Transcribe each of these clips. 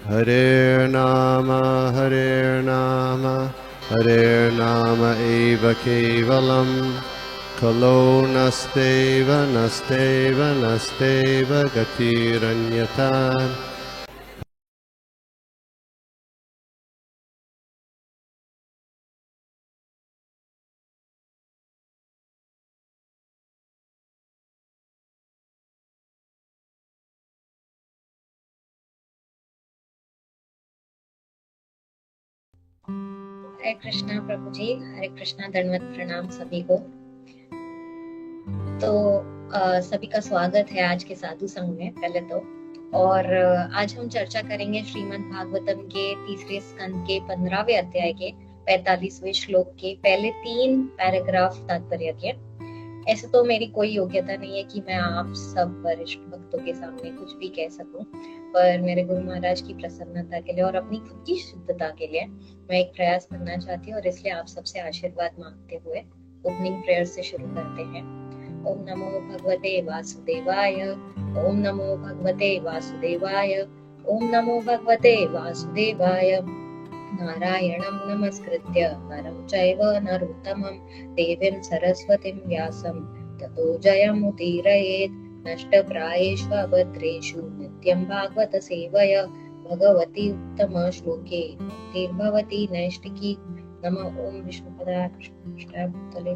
Hare Nama, Hare Nama eva kevalam, Kalo nasteva, nasteva, nasteva gatiranyata. हरे कृष्णा प्रभु जी, हरे कृष्णा, दंडवत प्रणाम सभी को। तो सभी का स्वागत है आज के साधु संघ में पहले तो। और आज हम चर्चा करेंगे श्रीमद् भागवतम के तीसरे स्कंद के 15वें अध्याय के 45वें श्लोक के पहले 3 पैराग्राफ तात्पर्य के। ऐसे तो मेरी कोई योग्यता नहीं है कि मैं आप सब वरिष्ठ भक्तों के सामने कुछ भी कह सकूं, पर मेरे गुरु महाराज की प्रसन्नता के लिए और अपनी खुद की शुद्धता के लिए मैं एक प्रयास करना चाहती हूँ, और इसलिए आप सबसे आशीर्वाद मांगते हुए ओपनिंग प्रेयर से शुरू करते हैं। ओम नमो भगवते वासुदेवाय, ओम नमो भगवते वासुदेवाय, ओम नमो भगवते वासुदेवाय। नारायणं नमस्कृत्य नरं चैव नरोत्तमं देवीं सरस्वतीं व्यासं ततो जयमुदीरयेत्। नष्टप्रायेष्वभद्रेषु नित्यं भागवत सेवया भगवती उत्तम श्लोके मुक्तिर्भवति नैष्टिकी। नमः ओम विष्णुपदाय कृष्णाय भूतले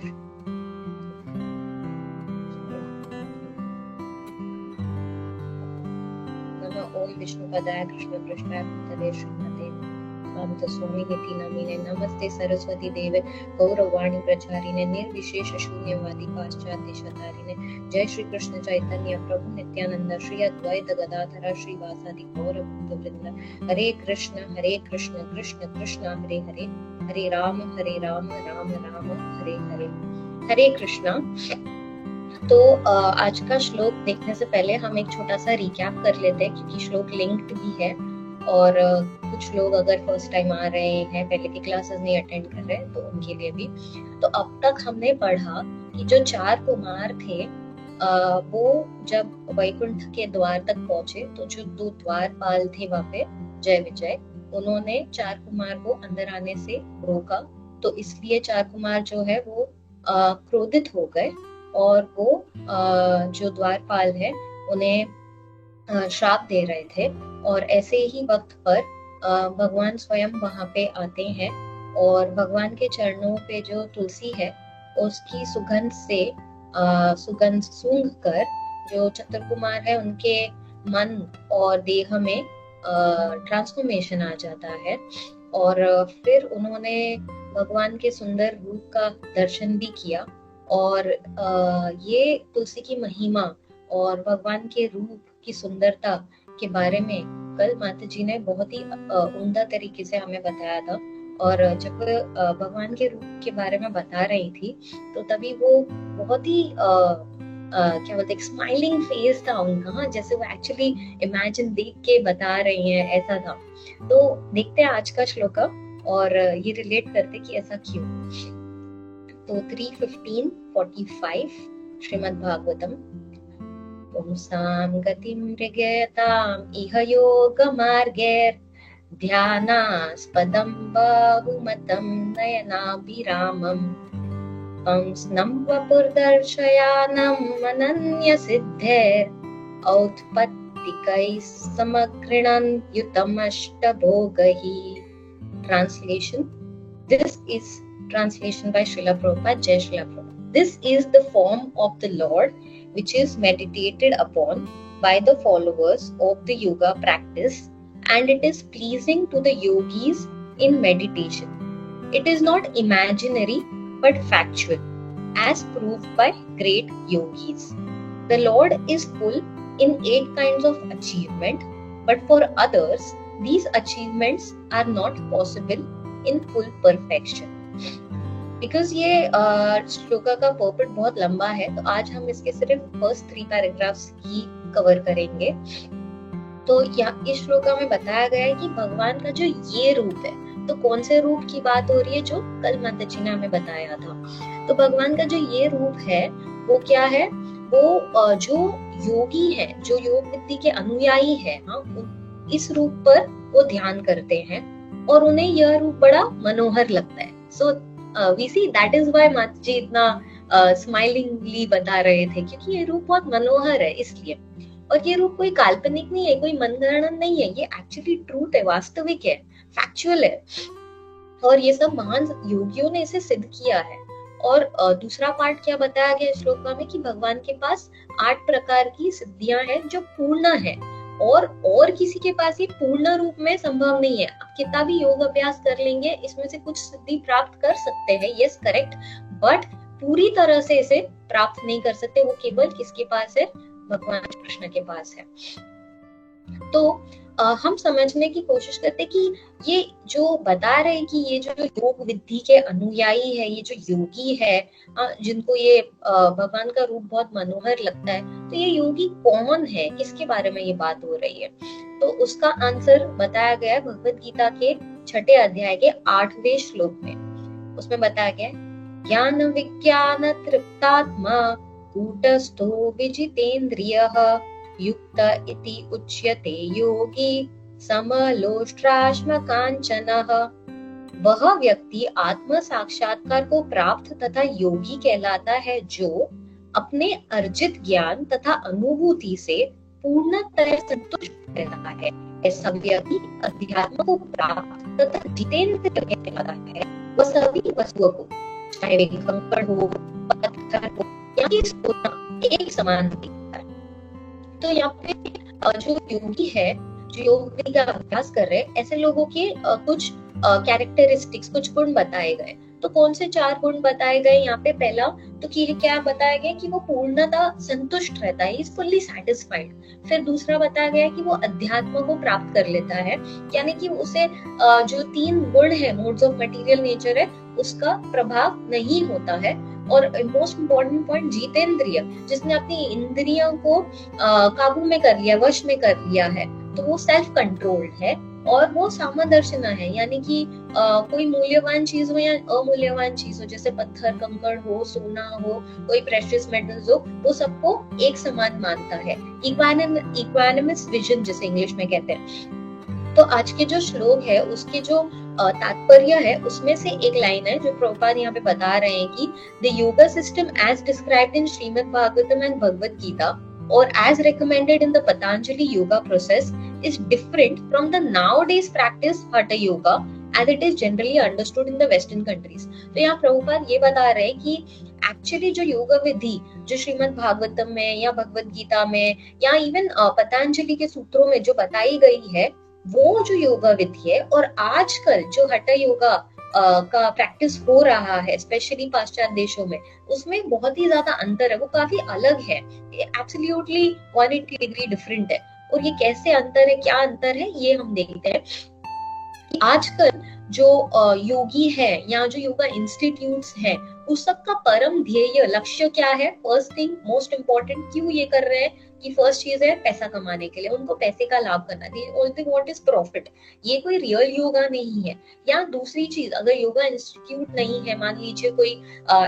नमः ओम विष्णुपदाय कृष्ण कृष्णाय भूतले श्रीमते कांत स्वामी निति नमीने नमस्ते सरस्वती देवे गौरवाणी प्रचारिणे निर्विशेष शून्यवादी पाश्चात्य शतारिणे। जय श्री कृष्ण चैतन्य प्रभु नित्यानंद श्री अद्वैत गदाधर श्रीवासादि गौर भक्त वृंद। हरे कृष्ण कृष्ण कृष्ण हरे हरे, हरे राम राम राम हरे हरे। हरे कृष्णा। तो आज का श्लोक देखने से पहले हम एक छोटा सा रिकैप कर लेते हैं, क्योंकि श्लोक लिंक्ड भी है और कुछ लोग अगर फर्स्ट टाइम आ रहे हैं, पहले की क्लासेस नहीं अटेंड कर रहे हैं, तो उनके लिए भी। तो अब तक हमने पढ़ा कि जो 4 कुमार थे वो जब वैकुंठ के द्वार तक पहुंचे, तो जो 2 द्वारपाल थे वहां पे, जय विजय, उन्होंने 4 कुमार को अंदर आने से रोका। तो इसलिए 4 कुमार जो है वो क्रोधित हो गए और वो जो द्वारपाल है उन्हें श्राप दे रहे थे। और ऐसे ही वक्त पर भगवान स्वयं वहां पे आते हैं और भगवान के चरणों पे जो तुलसी है उसकी सुगंध से सुगंध सूंघ कर जो चतुर्कुमार है उनके मन और देह में ट्रांसफॉर्मेशन आ जाता है। और फिर उन्होंने भगवान के सुंदर रूप का दर्शन भी किया। और ये तुलसी की महिमा और भगवान के रूप की सुंदरता के बारे में कल माता जी ने बहुत ही उम्दा तरीके से हमें बताया था। और जब भगवान के रूप के बारे में बता रही थी तो तभी वो बहुत ही क्या बोलते हैं, स्माइलिंग फेस था उनका, जैसे वो एक्चुअली इमेजिन देख के बता रही हैं, ऐसा था। तो देखते हैं आज का श्लोक और ये रिलेट करते कि ऐसा क्यों। तो 3:15:45 श्रीमद् भागवतम। पुंसां गतिं मृगयताम् इह योगमार्गैर् ध्यानास्पदं बहुमतं नयनाभिरामम् कंसनं वपुर्दर्शयानम् अनन्यसिद्धैर् औत्पत्तिकैः समगृणन् युतमष्टभोगैः। Translation. This is translation by Srila Prabhupada, Jai Srila Prabhupada. This is the form of the Lord which is meditated upon by the followers of the yoga practice, and it is pleasing to the yogis in meditation. It is not imaginary but factual, as proved by great yogis. The Lord is full in 8 kinds of achievement, but for others, these achievements are not possible in full perfection. Because ये श्लोका का पर्पट बहुत लंबा है, तो आज हम इसके सिर्फ फर्स्ट 3 पैराग्राफ्स ही कवर करेंगे। तो यहाँ इस श्लोका में बताया गया है कि भगवान का जो ये रूप है, तो कौन से रूप की बात हो रही है, जो कल माता जी ने हमें बताया था। तो भगवान का जो ये रूप है वो क्या है, वो जो योगी है, जो योग विद्धि के अनुयायी है, हाँ, इस रूप पर वो ध्यान करते हैं और उन्हें यह रूप बड़ा मनोहर लगता है। So we see that is why माता जी इतना स्माइलिंगली बता रहे थे, क्योंकि ये रूप बहुत मनोहर है इसलिए। और ये रूप कोई काल्पनिक नहीं है, कोई मनगढ़ंत नहीं है, ये एक्चुअली ट्रूथ है, वास्तविक है, फैक्चुअल है। और ये सब महान योगियों ने इसे सिद्ध किया है। और दूसरा पार्ट क्या बताया गया श्लोक में कि भगवान के पास 8 प्रकार की सिद्धियां हैं जो पूर्ण है, और किसी के पास ये पूर्ण रूप में संभव नहीं है। आप कितना भी योग अभ्यास कर लेंगे, इसमें से कुछ सिद्धि प्राप्त कर सकते हैं, यस करेक्ट, बट पूरी तरह से इसे प्राप्त नहीं कर सकते। वो केवल किसके पास है? भगवान कृष्ण के पास है। तो हम समझने की कोशिश करते कि ये जो बता रहे कि ये जो योग विधि के अनुयायी है, ये जो योगी है, जिनको ये भगवान का रूप बहुत मनोहर लगता है, तो ये योगी कौन है, किसके बारे में ये बात हो रही है? तो उसका आंसर बताया गया है भगवत गीता के 6 अध्याय के 8वें श्लोक में। उसमें बताया गया है, ज्ञान विज्ञान तृप्तात्मा कूटस्थो विजितेन्द्रियः युक्त इति उच्यते योगी समलोष्ट्राश्म कांचनः। वह व्यक्ति आत्म साक्षात्कार को प्राप्त तथा योगी कहलाता है जो अपने अर्जित ज्ञान तथा अनुभूति से पूर्णतः संतुष्ट रहता है। ऐसा व्यक्ति अध्यात्म को प्राप्त तथा जितेंद्र कहलाता है। वह सभी वस्तुओं को, चाहे वे कंकड़ हो, पत्थर हो या सोना, एक समान दिखता है। तो यहाँ पे जो योगी है, जो योग विधि का अभ्यास कर रहे हैं, ऐसे लोगों के कुछ कैरेक्टरिस्टिक्स, कुछ गुण बताए गए। तो कौन से 4 गुण बताए गए यहाँ पे? पहला तो क्या बताया गया कि वो पूर्णतः संतुष्ट रहता है, इज फुल्ली सैटिस्फाइड। फिर दूसरा बताया गया कि वो अध्यात्म को प्राप्त कर लेता है, यानी कि उसे जो 3 गुण है, मोड्स ऑफ मटेरियल नेचर है, उसका प्रभाव नहीं होता है। और मोस्ट इम्पोर्टेंट पॉइंट, जितेंद्रिय, जिसने अपनी इंद्रियों को काबू में कर लिया, वश में कर लिया है, तो वो सेल्फ कंट्रोल्ड है। और वो सामदर्शना है, यानी कि कोई मूल्यवान चीज हो या अमूल्यवान चीज हो, जैसे पत्थर, कंकड़ हो, सोना हो, कोई प्रेशियस मेटल्स हो, वो सबको एक समान मानता है। इक्वानिमस विजन जिसे इंग्लिश में कहते हैं। तो आज के जो श्लोक है उसके जो तात्पर्य है, उसमें से एक लाइन है जो प्रभुपाद यहाँ पे बता रहे हैं कि the yoga system as described in Srimad Bhagavatam and Bhagavad Gita or as recommended in the Patanjali yoga process is different from the nowadays practice hatha yoga as it is generally understood in the western countries। तो यहाँ प्रभुपाद ये बता रहे हैं कि actually जो योगा विधि जो श्रीमद् भागवतम में या भगवत गीता में या इवन पतंजलि के सूत्रों में जो बताई गई है, वो जो योगा विधि है और आजकल जो हठ योगा का प्रैक्टिस हो रहा है स्पेशली पाश्चात्य देशों में, उसमें बहुत ही ज्यादा अंतर है, वो काफी अलग है, एब्सोल्युटली 180 डिग्री डिफरेंट है। और ये कैसे अंतर है, क्या अंतर है, ये हम देखते हैं कि आजकल जो योगी है या जो योगा इंस्टीट्यूट्स हैं, उस सब का परम ध्येय लक्ष्य क्या है? फर्स्ट थिंग, मोस्ट इम्पोर्टेंट, क्यों ये कर रहे हैं कि फर्स्ट चीज है पैसा कमाने के लिए, उनको पैसे का लाभ करना चाहिए, ओनली व्हाट इज प्रॉफिट। ये कोई रियल योगा नहीं है। या दूसरी चीज, अगर योगा इंस्टीट्यूट नहीं है, मान लीजिए कोई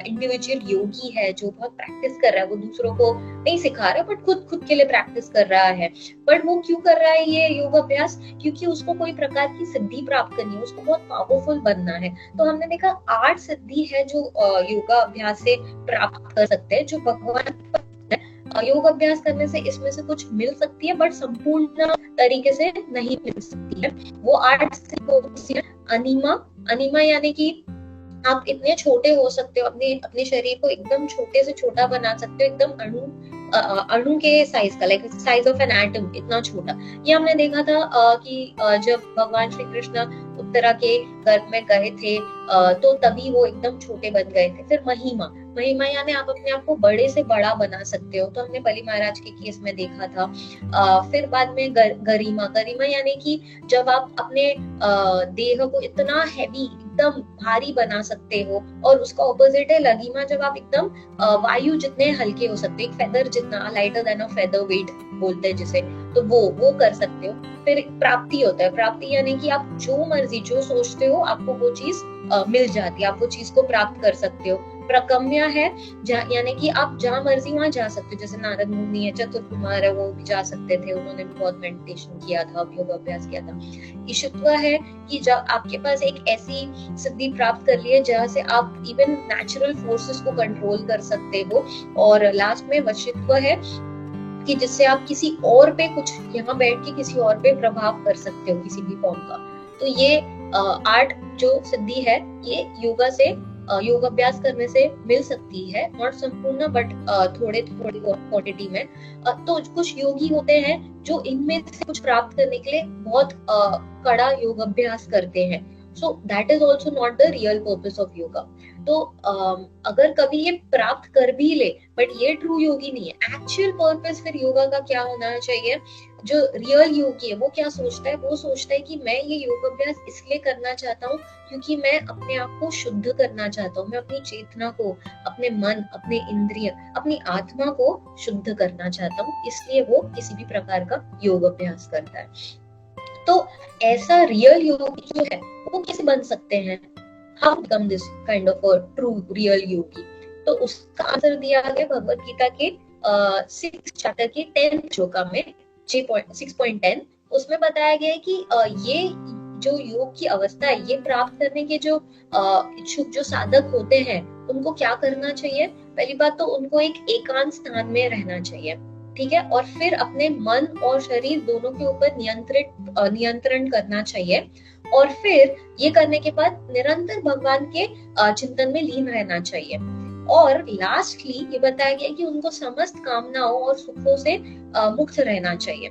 इंडिविजुअल योगी है जो बहुत प्रैक्टिस कर रहा है, वो दूसरों को नहीं सिखा रहा बट खुद के लिए प्रैक्टिस कर रहा है, बट वो क्यों कर रहा है ये योग अभ्यास? क्योंकि उसको कोई प्रकार की सिद्धि प्राप्त करनी है, उसको बहुत पावरफुल बनना है। तो हमने देखा 8 सिद्धि है जो योगा अभ्यास से प्राप्त कर सकते हैं, जो भगवान योग अभ्यास करने से इसमें से कुछ मिल सकती है बट संपूर्ण तरीके से नहीं मिल सकती है। वो 8 सिद्धि, अनिमा यानी कि आप इतने छोटे हो सकते हो, अपने शरीर को एकदम छोटे से छोटा बना सकते हो, एकदम अणु के साइज का, like size of an atom, इतना छोटा। ये हमने देखा था कि जब भगवान श्री कृष्ण उत्तरा के गर्भ में गए थे तो तभी वो एकदम छोटे बन गए थे। फिर महिमा यानी आप अपने आप को बड़े से बड़ा बना सकते हो, तो हमने बलि महाराज के केस में देखा था। फिर बाद में गरिमा यानी कि जब आप अपने देह को इतना हैवी, एकदम भारी बना सकते हो, और उसका ऑपोजिट है लघिमा, जब आप एकदम वायु जितने हल्के हो सकते हो, एक फेदर जितना, lighter than a feather wait बोलते हैं जिसे, तो वो कर सकते हो। फिर प्राप्ति होता है, प्राप्ति यानी कि आप जो मर्जी जो सोचते हो आपको वो चीज मिल जाती है, आप वो चीज को प्राप्त कर सकते हो। प्रकम्या है, यानी कि आप जहाँ मर्जी वहां जा सकते हो, जैसे नारद मुनि है, चतुर्कुमार है, वो भी जा सकते थे, उन्होंने भी बहुत मेडिटेशन किया था, योग अभ्यास किया था। ईशत्व है कि जब आपके पास एक ऐसी सिद्धि प्राप्त कर ली है जहाँ से आप इवन नेचुरल फोर्सेस को कंट्रोल कर सकते हो। और लास्ट में वशित्व है कि जिससे आप किसी और पे कुछ यहाँ बैठ के किसी और पे प्रभाव कर सकते हो किसी भी फॉर्म का। तो ये 8 जो सिद्धि है ये योगा से योग अभ्यास करने से मिल सकती है, नॉट संपूर्ण बट थोड़े थोड़ी क्वांटिटी में। तो कुछ योगी होते हैं जो इनमें से कुछ प्राप्त करने के लिए बहुत कड़ा योग अभ्यास करते हैं। So that is also not the real purpose of yoga. तो अगर कभी ये प्राप्त कर भी ले बट ये ट्रू योगी नहीं है। एक्चुअल पर्पस फिर योगा का क्या होना चाहिए? जो रियल योगी है वो क्या सोचता है? वो सोचता है कि मैं ये योग अभ्यास इसलिए करना चाहता हूँ क्योंकि मैं अपने आप को शुद्ध करना चाहता हूँ, मैं अपनी चेतना को, अपने मन, अपने इंद्रिय, अपनी आत्मा को शुद्ध करना चाहता हूँ, इसलिए वो किसी भी प्रकार का योग अभ्यास करता है। तो ऐसा रियल योगी जो है वो कैसे बन सकते हैं? How become this kind of a true real yogi? तो उसका आंसर दिया गया भगवत गीता के 6th चैप्टर के 10th श्लोका में 6.10। उसमें बताया गया है कि ये जो योग की अवस्था है ये प्राप्त करने के जो इच्छुक जो साधक होते हैं उनको क्या करना चाहिए? पहली बात तो उनको एक एकांत स्थान में रहना चाहिए, ठीक है, और फिर अपने मन और शरीर दोनों के ऊपर नियंत्रण करना चाहिए। और फिर ये करने के बाद निरंतर भगवान के चिंतन में लीन रहना चाहिए। और लास्टली ये बताया गया कि उनको समस्त कामनाओं और सुखों से मुक्त रहना चाहिए,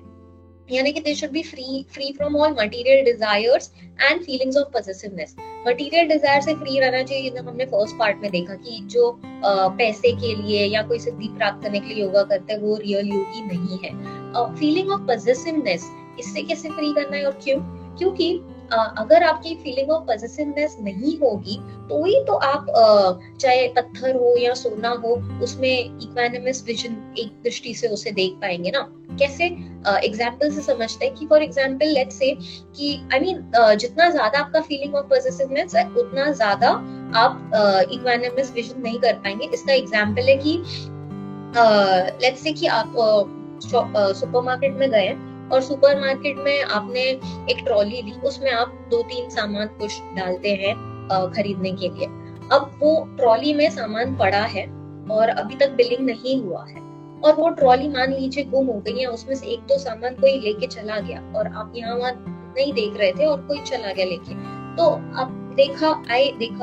यानी कि they should be free from all material desires and feelings of possessiveness. Material desire से फ्री रहना चाहिए। हमने फर्स्ट पार्ट में देखा कि जो पैसे के लिए या कोई सिद्धि प्राप्त करने के लिए योगा करते हैं वो रियल योगी नहीं है। फीलिंग ऑफ पॉसेसिवनेस, इससे कैसे फ्री करना है और क्यों? क्योंकि अगर आपकी फीलिंग ऑफ पॉसेसिवनेस नहीं होगी तो ही तो आप चाहे पत्थर हो या सोना हो उसमें इक्वानिमस विजन एक दृष्टि से उसे देख पाएंगे ना। कैसे? एग्जाम्पल से समझते हैं कि फॉर एग्जाम्पल लेट्स से कि जितना ज्यादा आपका फीलिंग ऑफ पॉसेसिवनेस है उतना ज्यादा आप इक्वानिमस विजन नहीं कर पाएंगे। इसका एग्जाम्पल है कि लेट्स से कि आप सुपरमार्केट में गए और सुपरमार्केट में आपने एक ट्रॉली ली, उसमें आप 2-3 सामान कुछ डालते हैं खरीदने के लिए। अब वो ट्रॉली में सामान पड़ा है और अभी तक बिलिंग नहीं हुआ है और वो ट्रॉली मान लीजिए गुम हो गई है, उसमें से एक तो सामान कोई लेके चला गया और आप यहाँ वहां नहीं देख रहे थे और कोई चला गया लेके। तो आप देखा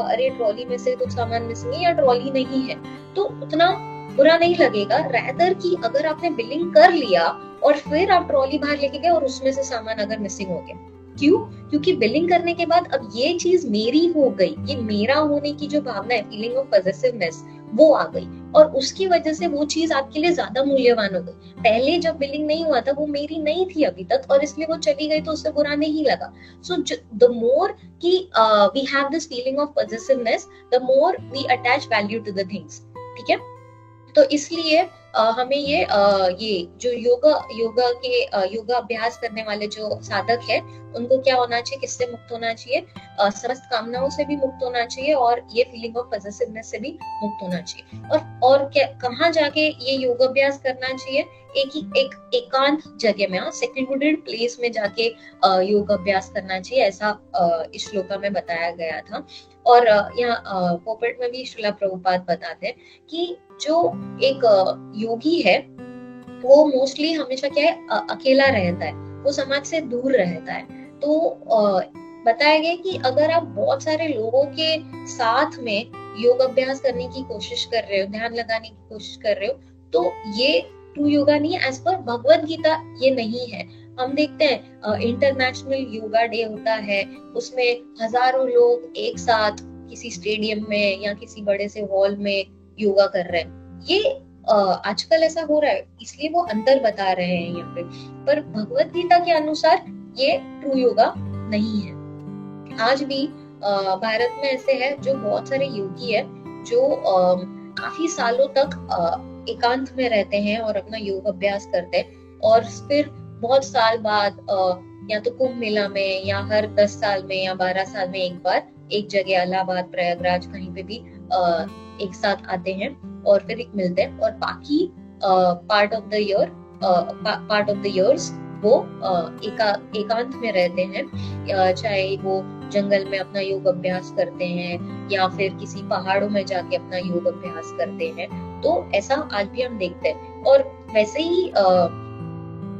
अरे ट्रॉली में से कुछ सामान मिसिंग है या ट्रॉली नहीं है, तो उतना बुरा नहीं लगेगा। रैदर कि अगर आपने बिलिंग कर लिया और फिर आप ट्रॉली बाहर लेके गए और उसमें से सामान अगर मिसिंग हो गया। क्यों? क्योंकि बिलिंग करने के बाद अब ये चीज मेरी हो गई, ये मेरा होने की जो भावना है, फीलिंग ऑफ पॉसेसिवनेस, वो आ गई और उसकी वजह से वो चीज आपके लिए ज्यादा मूल्यवान हो गई। पहले जब बिलिंग नहीं हुआ था वो मेरी नहीं थी अभी तक और इसलिए वो चली गई तो उससे बुरा नहीं लगा। सो द मोर कि we have this feeling of possessiveness, the more we attach value to the things, ठीक है। तो इसलिए हमें ये जो योगा अभ्यास करने वाले जो साधक है उनको क्या होना चाहिए? किससे मुक्त होना चाहिए? समस्त कामनाओं से भी मुक्त होना चाहिए और ये फीलिंग ऑफ पॉसेसिवनेस से भी मुक्त होना चाहिए। और कहाँ जाके ये योग अभ्यास करना चाहिए? एक एकांत जगह में, सेक्लूडेड प्लेस में जाके योग अभ्यास करना चाहिए, ऐसा इस श्लोका में बताया गया था। और यहाँ पोपेट में भी श्रीला प्रभुपाद बताते हैं कि जो एक योगी है वो मोस्टली हमेशा क्या है, अकेला रहता है, वो समाज से दूर रहता है। तो बताया गया कि अगर आप बहुत सारे लोगों के साथ में योग अभ्यास करने की कोशिश कर रहे हो, ध्यान लगाने की कोशिश कर रहे हो, तो ये ट्रू योगा नहीं है। एज पर भगवत गीता ये नहीं है। हम देखते हैं इंटरनेशनल योगा डे होता है, उसमें हजारों लोग एक साथ किसी स्टेडियम में या किसी बड़े से हॉल में योगा कर रहे हैं। ये आजकल ऐसा हो रहा है, इसलिए वो अंतर बता रहे हैं यहाँ पे। पर भगवत गीता के अनुसार ये ट्रू योगा नहीं है। आज भी भारत में ऐसे है जो बहुत सारे योगी है जो काफी सालों तक एकांत में रहते हैं और अपना योग अभ्यास करते हैं और फिर बहुत साल बाद या तो कुंभ मेला में या हर 10 साल में या 12 साल में एक बार एक जगह इलाहाबाद, प्रयागराज, कहीं पे भी एक साथ आते हैं और फिर मिलते हैं, और बाकी पार्ट ऑफ द ईयर्स वो एकांत में रहते हैं, चाहे वो जंगल में अपना योग अभ्यास करते हैं या फिर किसी पहाड़ों में जाके अपना योग अभ्यास करते हैं। तो ऐसा आज भी हम देखते हैं। और वैसे ही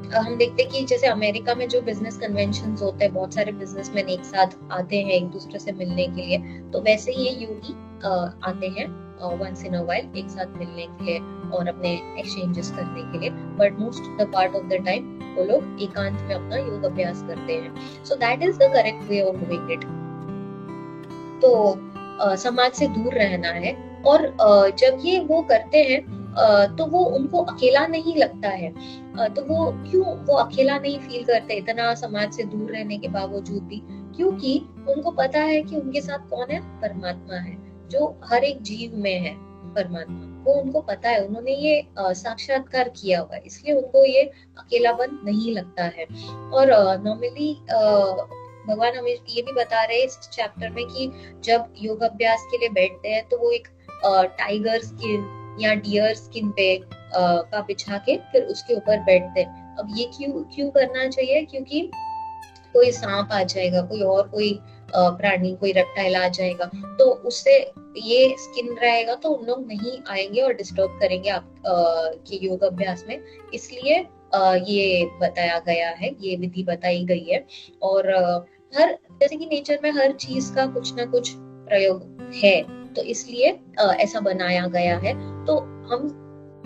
हम देखते हैं कि जैसे अमेरिका में जो बिजनेस कन्वेंशंस होते हैं, बहुत सारे बिजनेसमैन एक साथ आते हैं एक दूसरे से मिलने के लिए, तो वैसे ही ये योगी आते हैं वंस इन अ वाइल एक साथ मिलने के लिए और अपने एक्सचेंजेस करने के लिए, but most the part of the time वो लोग एकांत में अपना योग अभ्यास करते हैं। So that is the correct way of doing it. तो समाज से दूर रहना है, और जब ये वो करते हैं तो वो उनको अकेला नहीं लगता है। तो वो अकेला नहीं फील करते इतना समाज से दूर रहने के बावजूद भी, क्योंकि उनको पता है कि उनके साथ कौन है, परमात्मा है, जो हर एक जीव में है परमात्मा, वो उनको पता है, उन्होंने ये साक्षात्कार किया हुआ है, इसलिए उनको ये अकेलापन नहीं लगता है। और नॉर्मली भगवान हमें ये भी बता रहे हैं इस चैप्टर में कि जब योग अभ्यास के लिए बैठते हैं तो वो एक टाइगर स्किन या डियर स्किन पे का बिछा के फिर उसके ऊपर बैठते हैं। अब ये क्यों करना चाहिए? क्योंकि कोई सांप आ जाएगा, कोई प्राणी, कोई रेप्टाइल आ जाएगा, तो उससे ये स्किन रहेगा तो उन लोग नहीं आएंगे और डिस्टर्ब करेंगे आप के योग अभ्यास में। इसलिए ये बताया गया है, ये विधि बताई गई है। और हर जैसे कि नेचर में हर चीज का कुछ ना कुछ प्रयोग है, तो इसलिए ऐसा बनाया गया है। तो हम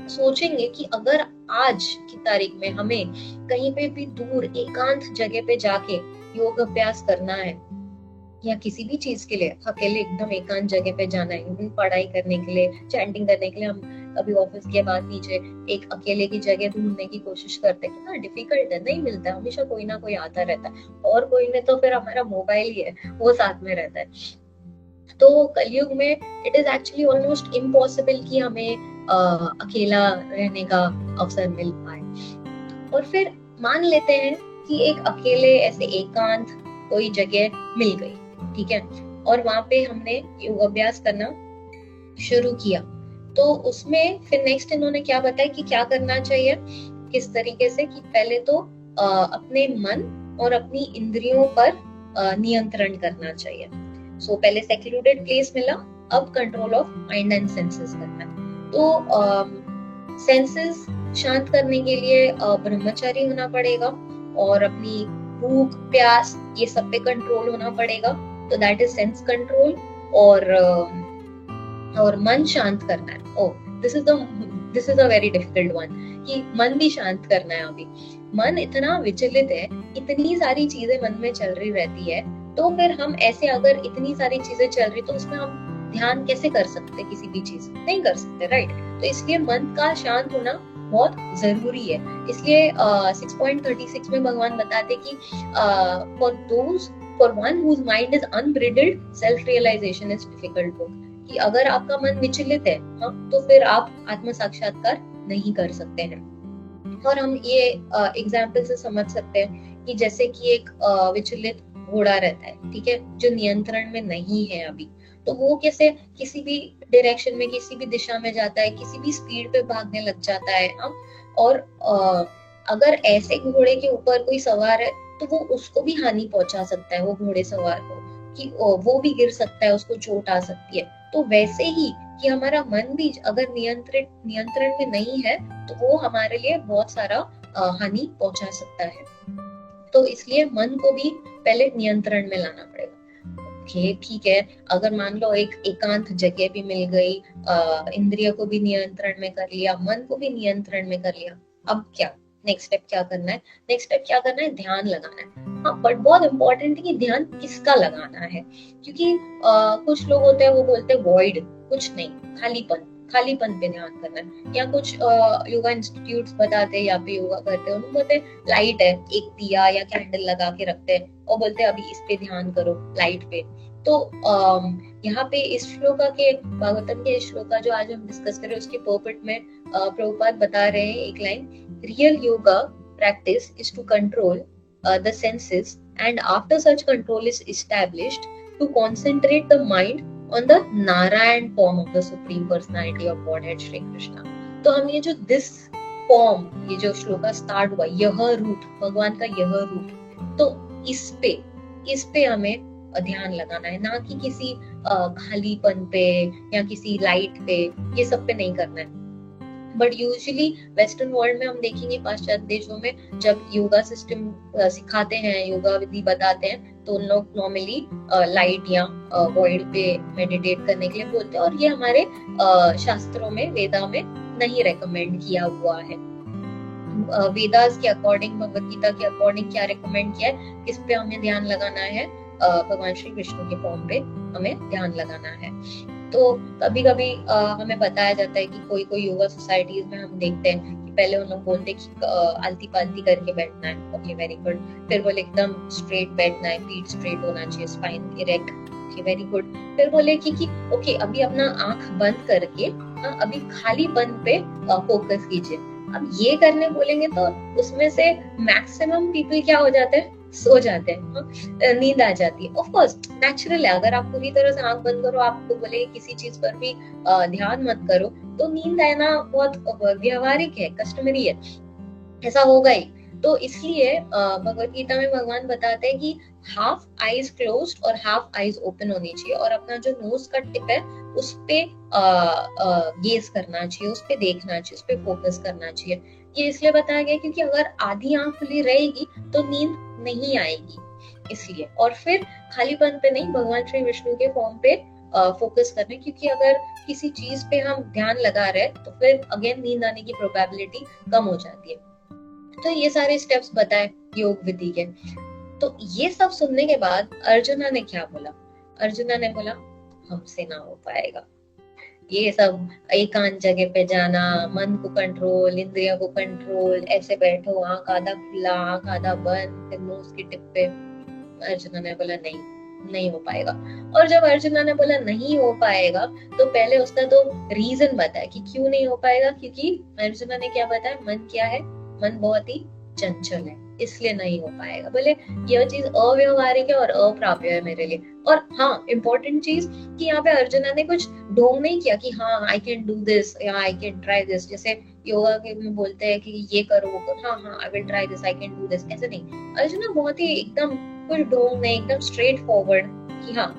सोचेंगे कि अगर आज की तारीख में हमें कहीं पे भी दूर एकांत जगह पे जाके योग अभ्यास करना है, या किसी भी चीज के लिए अकेले एकदम एकांत जगह पे जाना है, पढ़ाई करने के लिए, चैंटिंग करने के लिए, हम अभी ऑफिस के बाद नीचे एक अकेले की जगह ढूंढने की कोशिश करते हैं, कितना डिफिकल्ट है, नहीं मिलता, हमेशा कोई ना कोई आता रहता है, और कोई नहीं तो फिर हमारा मोबाइल ही है, वो साथ में रहता है। तो कलयुग में it is actually almost impossible कि हमें अकेला रहने का अवसर मिल पाए। और फिर मान लेते हैं कि एक अकेले ऐसे एकांत कोई जगह मिल गई, ठीक है, और वहां पे हमने योग अभ्यास करना शुरू किया, तो उसमें फिर नेक्स्ट इन्होंने क्या बताया कि क्या करना चाहिए, किस तरीके से, कि पहले तो अपने मन और अपनी इंद्रियों पर नियंत्रण करना चाहिए। सो पहले सेक्लूडेड प्लेस मिला, अब control of mind and senses करना है। तो सेंसेस शांत करने के लिए ब्रह्मचारी होना पड़ेगा, और अपनी भूख प्यास ये सब पे कंट्रोल होना पड़ेगा, तो दैट इज सेंस कंट्रोल। और मन शांत करना है। Oh this is a very difficult one, कि मन भी शांत करना है। अभी मन इतना विचलित है, इतनी सारी चीजें मन में चल रही रहती है, तो फिर हम ऐसे अगर इतनी सारी चीजें चल रही तो उसमें हम ध्यान कैसे कर सकते, किसी भी चीज नहीं कर सकते, राइट। तो इसलिए मन का शांत होना बहुत जरूरी है। इसलिए 6.36 में भगवान बताते कि for one whose mind is unbridled self realization is difficult book, कि अगर आपका मन विचलित है, तो फिर आप आत्म साक्षात्कार नहीं कर सकते हैं। और हम ये एग्जाम्पल से समझ सकते हैं कि जैसे कि एक विचलित घोड़ा रहता है, ठीक है, जो नियंत्रण में नहीं है अभी, तो वो कैसे किसी भी डायरेक्शन में, किसी भी दिशा में जाता है, किसी भी स्पीड पे भागने लग जाता है। और अगर ऐसे घोड़े के ऊपर कोई सवार है तो वो उसको भी हानि पहुंचा सकता है, वो घोड़े सवार को, कि वो भी गिर सकता है, उसको चोट आ सकती है। तो वैसे ही कि हमारा मन भी अगर नियंत्रण में नहीं है तो वो हमारे लिए बहुत सारा हानि पहुंचा सकता है। तो इसलिए मन को भी पहले नियंत्रण में लाना पड़ेगा। ठीक है, अगर मान लो एक एकांत जगह भी मिल गई, इंद्रिय को भी नियंत्रण में कर लिया, मन को भी नियंत्रण में कर लिया, अब क्या नेक्स्ट स्टेप क्या करना है? नेक्स्ट स्टेप क्या करना है? ध्यान लगाना है। हाँ, बट बहुत इंपॉर्टेंट है कि ध्यान किसका लगाना है, क्योंकि कुछ लोग होते हैं वो बोलते हैं वॉइड, कुछ नहीं, खालीपन पे ध्यान करना है। या कुछ योगा इंस्टीट्यूट्स बताते हैं, या पे योगा करते हैं, उनको बोलते हैं लाइट है, एक दिया या कैंडल लगा के रखते हैं और बोलते हैं अभी इस पे ध्यान करो, लाइट पे। तो यहाँ पे इस श्लोका के, भागवतम के इस श्लोका जो आज हम डिस्कस कर रहे हैं, उसके परपेट में प्रभुपाद बता रहे हैं एक line, real yoga practice is to control the senses, and after such control is established, to concentrate the mind on the Narayan form of the Supreme Personality of Godhead Shri Krishna. तो हम ये जो this form, ये जो shloka start हुआ, यह रूप, भगवान का यह रूप, तो इस पे हमें ध्यान लगाना है, ना कि किसी खालीपन पे या किसी लाइट पे, ये सब पे नहीं करना है। बट यूजुअली वेस्टर्न वर्ल्ड में हम देखेंगे, पाश्चात्य देशों में जब योगा सिस्टम सिखाते हैं, योगा विधि बताते हैं, तो उन लोग नॉर्मली लाइट या वॉइड पे मेडिटेट करने के लिए बोलते हैं, और ये हमारे शास्त्रों में, वेदा में नहीं रेकमेंड किया हुआ है। वेदास के अकॉर्डिंग, भगवत गीता के अकॉर्डिंग क्या रेकमेंड किया है, किस पे हमें ध्यान लगाना है, भगवान श्री विष्णु के फॉर्म पे हमें ध्यान लगाना है। तो कभी कभी हमें बताया जाता है कि कोई कोई योगा सोसाइटीज में हम देखते हैं कि पहले उन लोग बोलते हैं कि आलती पालती करके बैठना है, ओके वेरी गुड, फिर बोले एकदम स्ट्रेट बैठना है, फीट स्ट्रेट होना चाहिए, spine erect, okay very good, फिर बोले कि ओके अभी अपना आंख बंद करके अभी खाली बंद पे फोकस कीजिए। अब ये करने बोलेंगे तो उसमें से मैक्सिमम पीपल क्या हो जाते हैं, सो जाते हैं, नींद आ जाती है। ऑफ कोर्स नेचुरल है, अगर आप पूरी तरह से आंख बंद करो, आपको बोले किसी चीज पर भी ध्यान मत करो, तो नींद आना बहुत व्यवहारिक है, कस्टमरी है, ऐसा होगा ही। तो इसलिए भगवत गीता में भगवान बताते हैं कि हाफ आईज क्लोज्ड और हाफ आईज ओपन होनी चाहिए, और अपना जो नोज का टिप है उस पे गेज करना चाहिए, उस पे देखना चाहिए, उस पे फोकस करना चाहिए। ये इसलिए बताया गया क्योंकि अगर आधी आंख खुली रहेगी तो नींद नहीं आएगी, इसलिए। और फिर खालीपन पे नहीं, भगवान श्री विष्णु के फॉर्म पे फोकस करना, क्योंकि अगर किसी चीज पे हम ध्यान लगा रहे तो फिर अगेन नींद आने की प्रोबेबिलिटी कम हो जाती है। तो ये सारे स्टेप्स बताए योग विधि के। तो ये सब सुनने के बाद अर्जुना ने क्या बोला, अर्जुना ने बोला हमसे ना हो पाएगा, ये सब एकांत जगह पे जाना, मन को कंट्रोल, इंद्रियों को कंट्रोल, ऐसे बैठो, आंख आधा खुला आंख आधा बंद, फिर नोज की टिप पे। अर्जुना ने बोला नहीं हो पाएगा। और जब अर्जुना ने बोला नहीं हो पाएगा, तो पहले उसका तो रीजन बताया कि क्यों नहीं हो पाएगा, क्योंकि अर्जुना ने क्या बताया, मन क्या है, मन बहुत ही चंचल है, इसलिए नहीं हो पाएगा। बोले यह चीज अव्यवहारिक है और अप्राप्य है मेरे लिए। और हाँ, इम्पोर्टेंट चीज कि यहाँ पे अर्जुना ने कुछ ढोंग नहीं किया कि हाँ आई कैन डू दिस या आई कैन ट्राई दिस, जैसे योगा के में बोलते हैं कि ये करो वो करो, हाँ I will try this, I can do this, ऐसे नहीं। अर्जुना बहुत ही एकदम कुछ ढोंग नहीं, एकदम स्ट्रेट फॉरवर्ड कि हाँ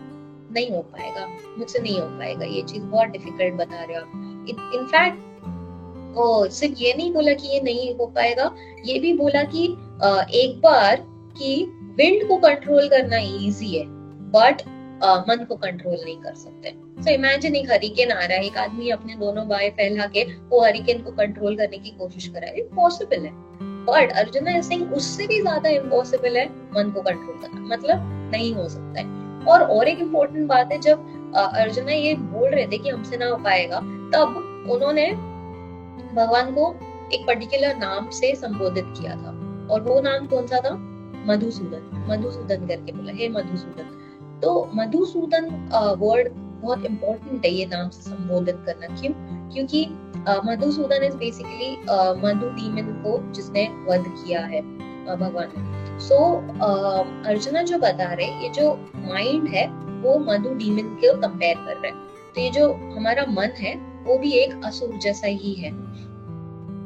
नहीं हो पाएगा, मुझसे नहीं हो पाएगा, ये चीज बहुत डिफिकल्ट बता रहे हो आप। इनफैक्ट सिर्फ ये नहीं बोला कि ये नहीं हो पाएगा, ये भी बोला कि एक बार कि विंड को कंट्रोल करना इजी है, बट मन को कंट्रोल नहीं कर सकते। सो इमेजिन एक हरिकेन आ रहा है, एक आदमी अपने दोनों बाएं फैला के वो हरिकेन को कंट्रोल करने की कोशिश कर रहा है, इम्पॉसिबल है। बट अर्जुना इज सेइंग उससे भी ज्यादा इम्पॉसिबल है मन को कंट्रोल करना, मतलब नहीं हो सकता है। और एक इम्पोर्टेंट बात है, जब अर्जुना ये बोल रहे थे कि हमसे ना हो पाएगा, तब उन्होंने भगवान को एक पर्टिकुलर नाम से संबोधित किया था, और वो नाम कौन सा था, मधुसूदन। मधुसूदन करके बोला, हे मधुसूदन। तो मधुसूदन वर्ड बहुत इंपॉर्टेंट है, ये नाम से संबोधित करना। क्यों? क्योंकि Madhusudan is basically Madhu demon को जिसने वध किया है भगवान ने। सो अर्जुना जो बता रहे, ये जो माइंड है वो मधु डीमन को कंपेयर कर रहे हैं। तो ये जो हमारा मन है वो भी एक असुर जैसा ही है।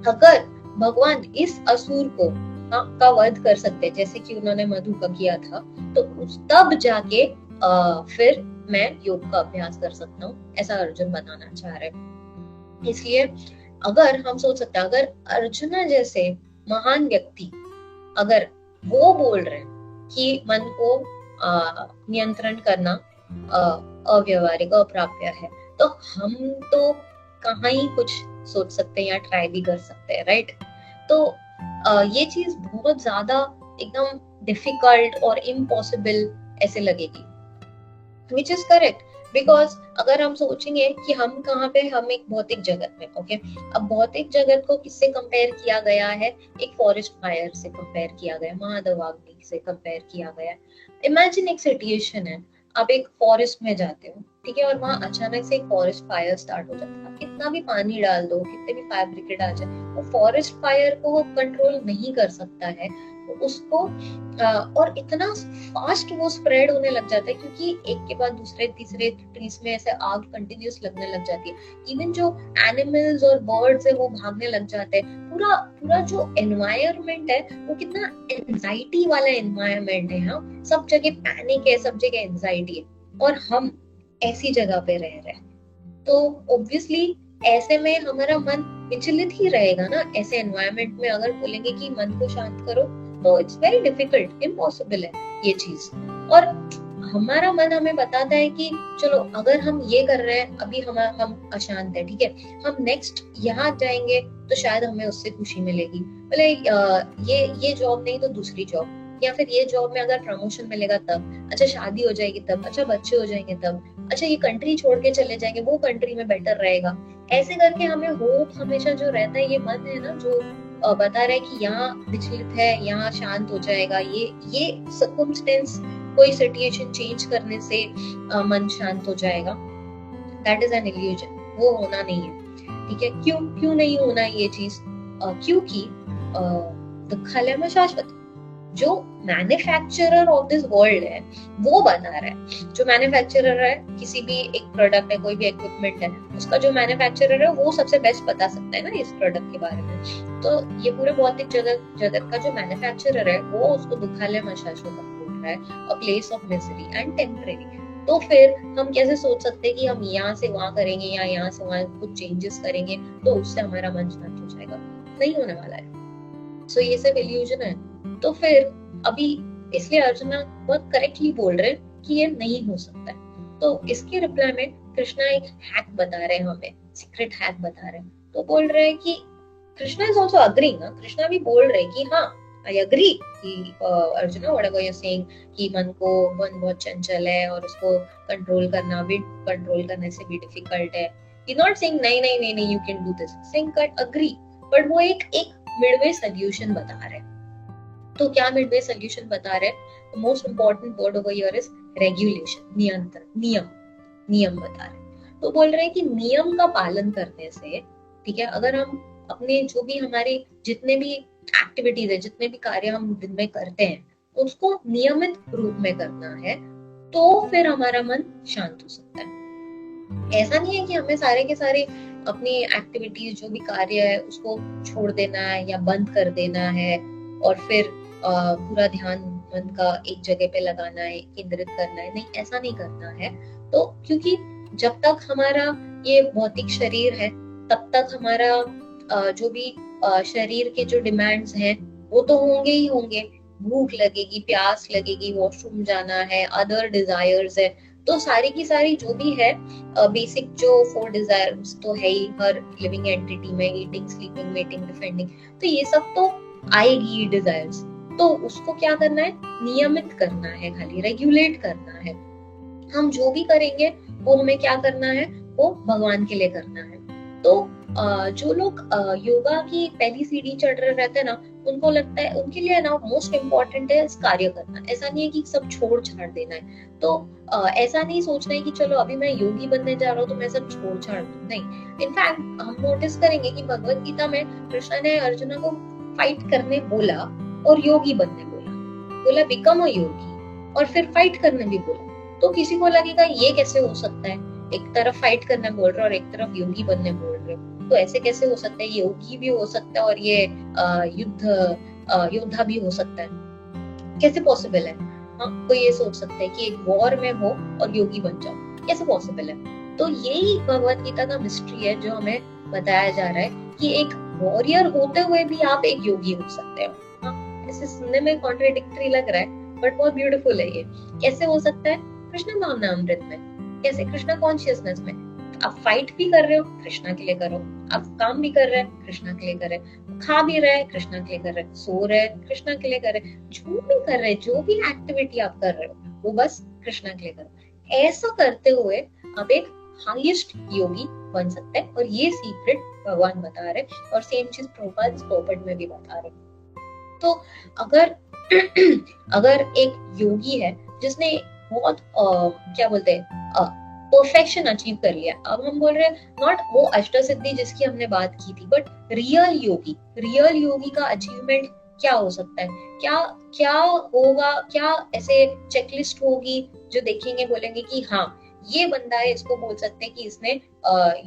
अगर भगवान इस असुर को का वध कर सकते जैसे कि उन्होंने मधु का किया था, तो तब जाके फिर मैं योग का अभ्यास कर सकता हूँ, ऐसा अर्जुन बताना चाह रहे। इसलिए अगर हम सोच सकते हैं, अगर अर्जुना जैसे महान व्यक्ति अगर वो बोल रहे हैं कि मन को नियंत्रण करना अव्यवहारिक अप्राप्य है, तो हम तो कहाँ ही कुछ सोच सकते हैं या ट्राई भी कर सकते हैं, राइट? तो ये चीज बहुत ज्यादा एकदम डिफिकल्ट और इम्पॉसिबल ऐसे लगेगी, विच इज करेक्ट। बिकॉज अगर हम सोचेंगे कि हम कहाँ पे, हम एक भौतिक जगत में, ओके। अब भौतिक जगत को किससे कंपेयर किया गया है, एक फॉरेस्ट फायर से कंपेयर किया गया, महादेवाग्नि से कंपेयर किया गया। इमेजिन एक सिचुएशन है, आप एक फॉरेस्ट में जाते हो, ठीक है, और वहां अचानक से एक फॉरेस्ट फायर स्टार्ट हो जाता है। आप कितना भी पानी डाल दो, कितने भी फायर ब्रिगेड आ जाए, वो फॉरेस्ट फायर को कंट्रोल नहीं कर सकता है। उसको और इतना फास्ट वो स्प्रेड होने लग जाता है, क्योंकि एक के बाद दूसरे तीसरे ट्रीज में ऐसे आग कंटिन्यूस लगने लग जाती है। इवन जो एनिमल्स और बर्ड्स है वो भागने लग जाते हैं। पूरा पूरा जो एनवायरनमेंट है वो कितना एंजाइटी वाला एनवायरनमेंट है। हाँ, सब जगह पैनिक है, सब जगह एंजाइटी है, और हम ऐसी जगह पे रह रहे हैं। तो ऑब्वियसली ऐसे में हमारा मन विचलित ही रहेगा ना। ऐसे एनवायरनमेंट में अगर बोलेंगे कि मन को शांत करो, तो इट्स वेरी डिफिकल्ट, इम्पॉसिबल है ये चीज। और हमारा मन हमें बताता है कि चलो अगर हम ये कर रहे हैं अभी हम अशांत है, ठीक है, हम नेक्स्ट यहाँ जाएंगे तो शायद हमें उससे खुशी मिलेगी। बोले ये जॉब नहीं तो दूसरी जॉब, या फिर ये जॉब में अगर प्रमोशन मिलेगा तब, अच्छा शादी हो जाएगी तब, अच्छा बच्चे हो जाएंगे तब, अच्छा ये कंट्री छोड़ के चले जाएंगे, वो कंट्री में बेटर रहेगा। ऐसे करके हमें होप हमेशा जो रहता है, ये मन है ना जो बता रहा है कि यहाँ विचलित है, यहाँ शांत हो जाएगा, ये सर्कमस्टेंस, कोई सिचुएशन चेंज करने से मन शांत हो जाएगा। दैट इज एन इल्यूजन, वो होना नहीं है। ठीक है, क्यों नहीं होना ये चीज? क्योंकि दुःखालय में शाश्वत, जो मैन्युफैक्चरर ऑफ दिस वर्ल्ड है वो बना रहा है। जो मैन्युफैक्चरर है किसी भी एक प्रोडक्ट है, कोई भी इक्विपमेंट है, उसका जो मैन्युफैक्चरर है वो सबसे बेस्ट बता सकता है ना इस प्रोडक्ट के बारे में। तो ये पूरे भौतिक जगत का जो मैन्युफैक्चरर है वो उसको दुःखालय में शाश्वत बोल रहा है, a place of misery and temporary. तो फिर हम कैसे सोच सकते हैं कि हम यहाँ से वहां करेंगे या यहाँ से वहां कुछ चेंजेस करेंगे तो उससे हमारा मन शांत हो जाएगा? नहीं होने वाला है। सो ये सब इल्यूजन है। तो फिर अभी इसलिए अर्जुना बहुत करेक्टली बोल रहे हैं कि ये नहीं हो सकता है। तो इसके रिप्लाई में कृष्णा एक हैक बता रहे हैं हमें, सीक्रेट हैक बता रहे हैं। तो बोल रहे हैं कि कृष्णा इज आल्सो अग्रीइंग ना, कृष्णा भी बोल रहे हैं कि हाँ आई अग्री कि Arjuna whatever you are saying कि मन बहुत चंचल है और उसको कंट्रोल करना भी से भी डिफिकल्ट है। ही नॉट सेइंग नहीं you can do this, saying that agree, but वो एक मिडवे सॉल्यूशन बता रहे हैं। तो क्या मिडवे सॉल्यूशन बता रहे हैं? The most important word over here is regulation, नियंत्रण, नियम बता रहे हैं। तो बोल रहे हैं कि नियम का पालन करने से, ठीक है, अगर हम अपने जो भी हमारे जितने भी एक्टिविटीज है, जितने भी कार्य हम दिन में करते हैं, उसको नियमित रूप में करना है, तो फिर हमारा मन शांत हो सकता है। ऐसा नहीं है कि हमें सारे के सारे अपनी एक्टिविटीज जो भी कार्य है उसको छोड़ देना है या बंद कर देना है और फिर पूरा ध्यान मन का एक जगह पे लगाना है, केंद्रित करना है। नहीं, ऐसा नहीं करना है। तो क्योंकि जब तक हमारा ये भौतिक शरीर है तब तक हमारा जो भी शरीर के जो डिमांड्स हैं वो तो होंगे ही होंगे। भूख लगेगी, प्यास लगेगी, वॉशरूम जाना है, अदर डिजायर्स है, तो सारी की सारी जो भी है बेसिक जो 4 डिजायर्स तो है ही हर लिविंग एंटिटी में, ईटिंग, स्लीपिंग, मेटिंग, डिफेंडिंग, तो ये सब तो आएगी डिजायर्स। तो उसको क्या करना है? नियमित करना है, खाली रेगुलेट करना है। हम जो भी करेंगे वो हमें क्या करना है? वो भगवान के लिए करना है। तो जो लोग योगा की पहली सीढ़ी चढ़ रहे रहते हैं ना, उनको लगता है उनके लिए ना मोस्ट इम्पोर्टेंट है कार्य करना। ऐसा नहीं है कि सब छोड़ छाड़ देना है। तो ऐसा नहीं सोचना है कि चलो अभी मैं योगी बनने जा रहा हूँ तो मैं सब छोड़ छाड़ दूं। नहीं, इनफैक्ट हम नोटिस करेंगे कि भगवत गीता में कृष्ण ने अर्जुन को फाइट करने बोला और योगी बनने बोला बिकम अ योगी, और फिर फाइट करने भी बोला। तो किसी को लगेगा ये कैसे हो सकता है, एक तरफ फाइट करने बोल रहे हो और एक तरफ योगी बनने बोल रहे हो, तो ऐसे कैसे हो सकता है? योगी भी हो सकता है और ये योद्धा भी हो सकता है, कैसे पॉसिबल है? हाँ, कोई ये सोच सकता है कि एक वॉर में हो और योगी बन जाओ, कैसे पॉसिबल है? तो यही भगवत गीता का मिस्ट्री है जो हमें बताया जा रहा है कि एक वॉरियर होते हुए भी आप एक योगी हो सकते हो। हाँ, ऐसे सुनने में कॉन्ट्राडिक्टरी लग रहा है बट बहुत ब्यूटीफुल है ये। कैसे हो सकता है? कृष्ण भावनामृत में, कैसे? कृष्णा कॉन्शियसनेस में आप फाइट भी कर रहे हो, कृष्णा के लिए करो। आप काम भी कर रहे हैं, कृष्णा के लिए कर रहे हैं। खा भी रहे हैं, कृष्णा के लिए कर रहे हैं। सो रहे हैं, कृष्णा के लिए कर रहे हैं। जो भी कर रहे हैं, जो भी एक्टिविटी आप कर रहे हो वो बस कृष्णा के लिए करो। ऐसा करते हुए आप एक हाईएस्ट योगी बन सकते हैं, और ये सीक्रेट भगवान बता रहे हैं, और सेम चीज प्रभुपाद इस पोपट में भी बता रहे हैं। तो अगर एक योगी है जिसने बहुत क्या बोलते हैं परफेक्शन अचीव कर लिया, अब हम बोल रहे हैं नॉट वो अष्टसिद्धि जिसकी हमने बात की थी, बट रियल योगी का अचीवमेंट क्या हो सकता है, क्या क्या होगा, क्या ऐसे चेकलिस्ट होगी जो देखेंगे बोलेंगे कि हाँ ये बंदा है, इसको बोल सकते हैं कि इसने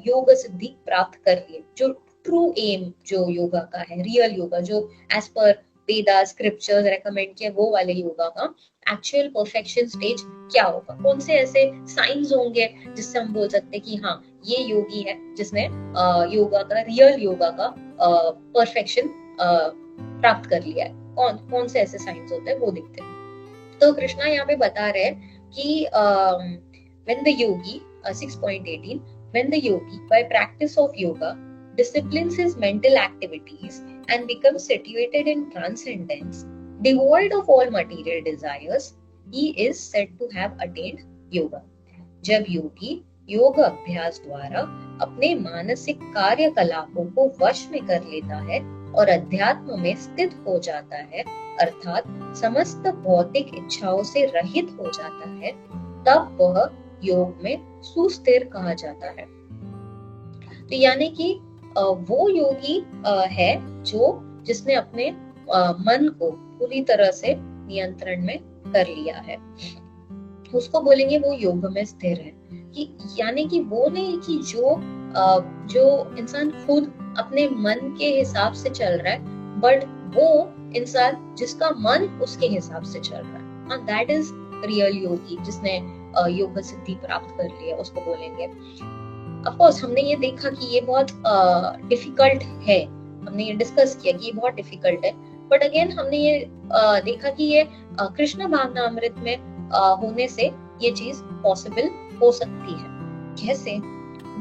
योग सिद्धि प्राप्त कर ली है। जो ट्रू एम जो योगा का है, रियल योगा जो एज पर वेदा स्क्रिप्चर्स रेकमेंड किया, वो वाले योगा का एक्चुअल परफेक्शन स्टेज क्या होगा, कौन से ऐसे साइंस होंगे जिससे हम बोल सकते हैं कि हाँ ये योगी है जिसने योगा का, रियल योगा का परफेक्शन प्राप्त कर लिया है। कौन कौन से ऐसे साइंस होते हैं वो दिखते हैं। तो कृष्णा यहाँ पे बता रहे हैं कि when the yogi 6.18 when the yogi by practice of yoga disciplines his mental activities and becomes situated in transcendence, devoid of all material desires, he is said to have attained yoga. जब योगी योग अभ्यास द्वारा अपने मानसिक कार्यकलापों को वश में कर लेता है और अध्यात्म में स्थित हो जाता है, अर्थात समस्त भौतिक इच्छाओं से रहित हो जाता है, तब वह योग में सुस्थिर कहा जाता है। तो यानी कि वो योगी है जो जिसने अपने मन को पूरी तरह से नियंत्रण में कर लिया है, उसको बोलेंगे वो योग में स्थिर है। कि यानी कि वो नहीं कि जो इंसान खुद अपने मन के हिसाब से चल रहा है, बट वो इंसान जिसका मन उसके हिसाब से चल रहा है, दैट इज रियल योगी जिसने योग सिद्धि प्राप्त कर लिया, उसको बोलेंगे। ऑफ कोर्स हमने ये देखा कि ये बहुत डिफिकल्ट है, हमने ये डिस्कस किया कि ये बहुत डिफिकल्ट है, बट अगेन हमने ये देखा कि ये कृष्ण भावनामृत में होने से ये चीज पॉसिबल हो सकती है। कैसे?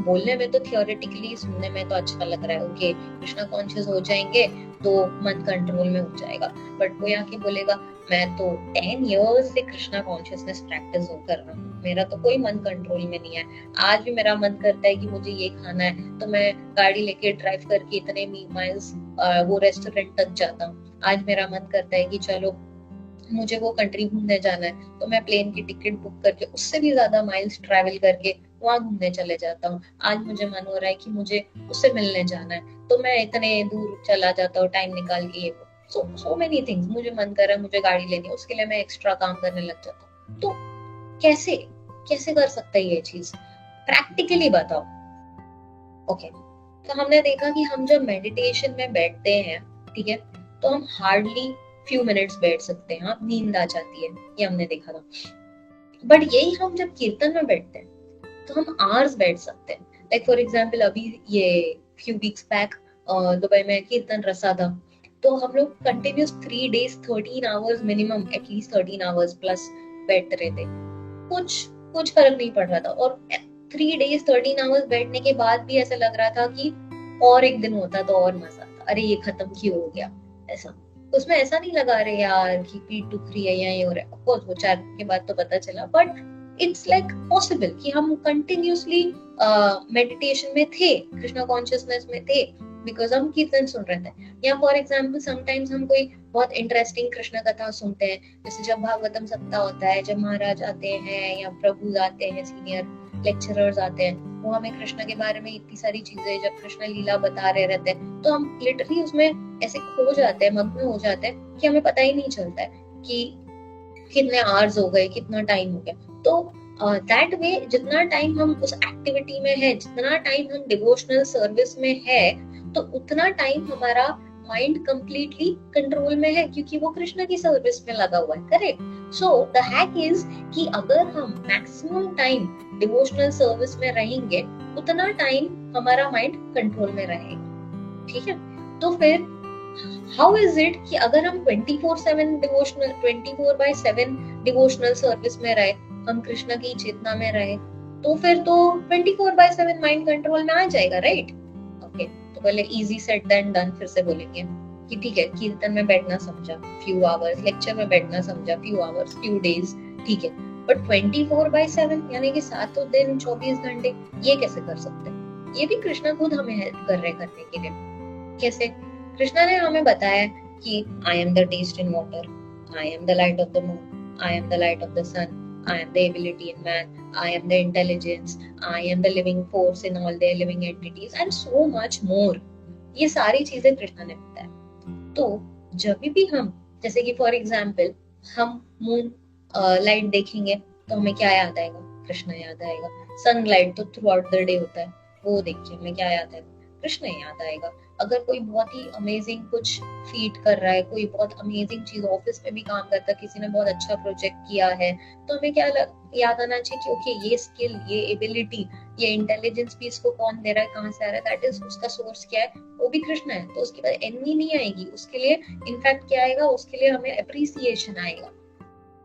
बोलने में तो थियोरेटिकली, सुनने में तो अच्छा लग रहा है, ओके कृष्णा कॉन्शियस हो जाएंगे तो मन कंट्रोल में हो जाएगा, बट वो आके बोलेगा मैं तो 10 इयर्स से कृष्णा कॉन्शियसनेस प्रैक्टिस कर रहा हूँ, मेरा तो कोई मन कंट्रोल में नहीं है, आज भी मेरा मन करता है कि मुझे ये खाना है तो मैं गाड़ी लेके ड्राइव करके इतने माइल्स वो रेस्टोरेंट तक जाता हूँ, आज मेरा मन करता है कि चलो मुझे वो कंट्री घूमने जाना है तो मैं प्लेन की टिकट बुक करके उससे भी ज्यादा माइल्स ट्रैवल करके वहां घूमने चले जाता हूँ, आज मुझे मन हो रहा है कि मुझे उससे मिलने जाना है तो मैं इतने दूर चला जाता हूँ टाइम निकाल के, ये सो मेनी थिंग्स, मुझे मन कर रहा है मुझे गाड़ी लेनी है, उसके लिए मैं एक्स्ट्रा काम करने लग जाता हूँ। तो कैसे कैसे कर सकता है ये चीज, प्रैक्टिकली बताओ। ओके, तो हमने देखा कि हम जब मेडिटेशन में बैठते हैं, ठीक है, तो हम हार्डली फ्यू मिनट्स बैठ सकते हैं, नींद आ जाती है, ये हमने देखा था। बट यही हम जब कीर्तन में बैठते हैं तो हम आवर्स बैठ सकते हैं। लाइक फॉर एग्जांपल अभी ये फ्यू वीक्स बैक दुबई में कीर्तन रसा था, तो हम लोग continuous 3 days 13 hours minimum, at least 13 hours plus बैठ रहे थे, कुछ फर्क नहीं पड़ रहा था। और 3 days 13 आवर्स बैठने के बाद भी ऐसा लग रहा था कि और एक दिन होता तो और मजा आता, अरे ये खत्म क्यों हो गया, ऐसा। उसमें ऐसा नहीं लगा रहे यार कि पीठ दुख रही है या ये हो रहा है, ऑफ कोर्स वो 4 दिन के बाद तो पता चला, बट इट्स लाइक पॉसिबल कि हम कंटिन्यूसली मेडिटेशन में थे, कृष्णा कॉन्शियसनेस में थे, बिकॉज हम कीर्तन सुन रहे थे। या फॉर एग्जाम्पल समटाइम्स हम कोई बहुत इंटरेस्टिंग कृष्ण कथा सुनते हैं, जैसे जब भागवतम सप्ताह होता है, जब महाराज आते हैं या प्रभु आते हैं, सीनियर लेक्चरर्स आते हैं, वो हमें कृष्ण के बारे में इतनी सारी चीजें, जब कृष्ण लीला बता रहे रहते हैं, तो हम लिटरली उसमें ऐसे खो जाते हैं, मग्न हो जाते हैं कि हमें पता ही नहीं चलता है कि कितने आवर्स हो गए, कितना टाइम हो गया। तो दैट वे जितना टाइम हम उस एक्टिविटी में है, जितना टाइम हम डिवोशनल सर्विस में है, तो उतना टाइम हमारा माइंड कंप्लीटली कंट्रोल में है, क्योंकि वो कृष्ण की सर्विस में लगा हुआ है, correct. So the hack is कि अगर हम मैक्सिमम टाइम डिवोशनल सर्विस में रहेंगे, उतना टाइम हमारा माइंड कंट्रोल में रहेगा, ठीक है। तो फिर हाउ इज इट कि अगर हम 24/7 डिवोशनल 24/7 डिवोशनल सर्विस में रहे, हम कृष्ण की चेतना में रहे, तो फिर तो 24/7 माइंड कंट्रोल में आ जाएगा, राइट। ओके, तो पहले इजी सेट देन डन, फिर से बोलेंगे कि ठीक है, कीर्तन में बैठना समझा फ्यू आवर्स, लेक्चर में बैठना समझा फ्यू आवर्स, फ्यू डेज, ठीक है, बट 24/7 यानी कि 7 दिन 24 घंटे ये कैसे कर सकते हैं? ये भी कृष्णा खुद हमें हेल्प कर रहे करने के लिए। कैसे? कृष्णा ने हमें बताया कि I am the taste in water, I am the light of the moon, I am the light of the sun, I am the ability in man, I am the intelligence, I am the living force in all their living entities and so much more. ये सारी चीजें कृष्णा ने बताया। तो जब भी हम, जैसे कि फॉर एग्जाम्पल हम मून लाइट देखेंगे तो हमें क्या याद आएगा? कृष्ण याद आएगा। सनलाइट तो थ्रू आउट द डे होता है, वो देख के हमें क्या याद आएगा? कृष्ण याद आएगा। अगर कोई बहुत ही अमेजिंग कुछ फीट कर रहा है, कोई बहुत अमेजिंग चीज ऑफिस में भी काम करता है, किसी ने बहुत अच्छा प्रोजेक्ट किया है, तो हमें क्या याद आना चाहिए कि ओके ये स्किल, ये एबिलिटी, ये इंटेलिजेंस भी इसको कौन दे रहा है, कहाँ से आ रहा है, दैट इज उसका सोर्स क्या है? वो भी कृष्ण है। तो उसके बाद एनवी नहीं आएगी, उसके लिए इनफैक्ट क्या आएगा? उसके लिए हमें अप्रिसिएशन आएगा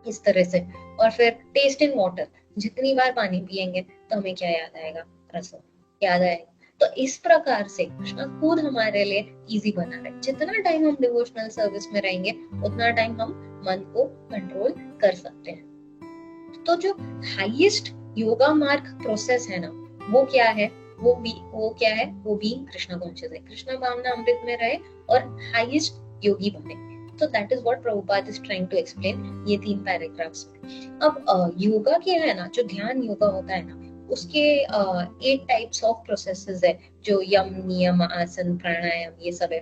इस तरह से। और फिर टेस्ट इन वाटर, जितनी बार पानी पिएंगे तो हमें क्या याद आएगा? रसम याद आएगा। तो इस प्रकार से कृष्णा खुद हमारे लिए इजी बना रहे। जितना टाइम हम डिवोशनल सर्विस में रहेंगे उतना टाइम हम मन को कंट्रोल कर सकते हैं। तो जो हाईएस्ट योगा मार्ग प्रोसेस है ना, वो क्या है? वो क्या है? वो बीइंग कृष्णा कॉन्शियस है, कृष्णा भावना अमृत में रहे और हाईएस्ट योगी बने। तो that is what Prabhupada is trying to explain ये 3 पैराग्राफ्स में। अब योगा क्या है ना, जो ध्यान योगा होता है ना, उसके 8 टाइप्स ऑफ प्रोसेसेस है, जो यम, नियम, आसन, प्राणायाम, ये सब है।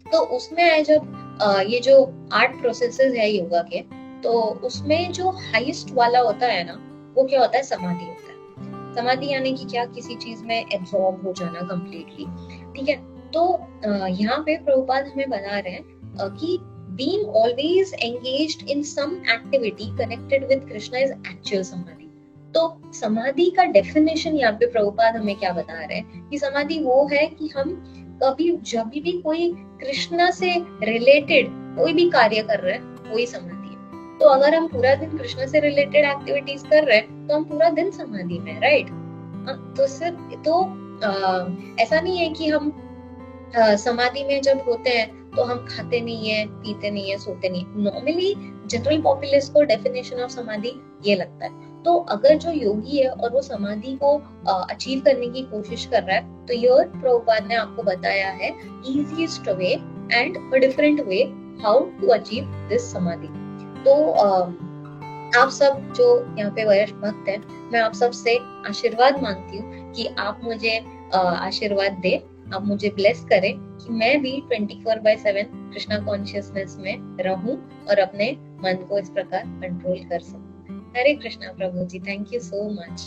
तो उसमें है जब ये जो 8 प्रोसेसेस है योगा के, तो उसमें जो हाईएस्ट वाला होता है ना, वो क्या होता है? समाधि होता है। समाधि यानी कि क्या? किसी चीज में एब्जॉर्ब हो जाना कंप्लीटली, ठीक है। तो यहाँ पे प्रभुपाद हमें बता रहे हैं कि being always engaged in some activity connected with Krishna is actual समाधि। तो समाधि का डेफिनेशन यहाँ पे प्रभुपाद हमें क्या बता रहे हैं कि समाधि वो है कि हम कभी जब भी कोई कृष्णा से रिलेटेड कोई भी कार्य कर रहे हैं, वही समाधि है। तो अगर हम पूरा दिन कृष्णा से रिलेटेड एक्टिविटीज कर रहे हैं तो हम पूरा दिन समाधि में, राइट? तो सिर्फ तो ऐसा नहीं है कि हम समाधि में जब होते हैं तो हम खाते नहीं है, पीते नहीं है, सोते नहीं है। नॉर्मली जनरल पॉपुलेस को डेफिनेशन ऑफ समाधि ये लगता है। तो अगर जो योगी है और वो समाधि को अचीव करने की कोशिश कर रहा है, तो योर प्रभुपाद ने आपको बताया है easiest way and a different way how to achieve this samadhi. तो आप सब जो यहाँ पे वरिष्ठ भक्त हैं, मैं आप सब से आशीर्वाद मांगती हूँ कि आप मुझे आशीर्वाद दे, आप मुझे ब्लेस करें कि मैं भी 24/7 कृष्णा कॉन्शियसनेस में रहूं और अपने मन को इस प्रकार कंट्रोल कर सकूं। हरे कृष्णा प्रभु जी, थैंक यू सो मच।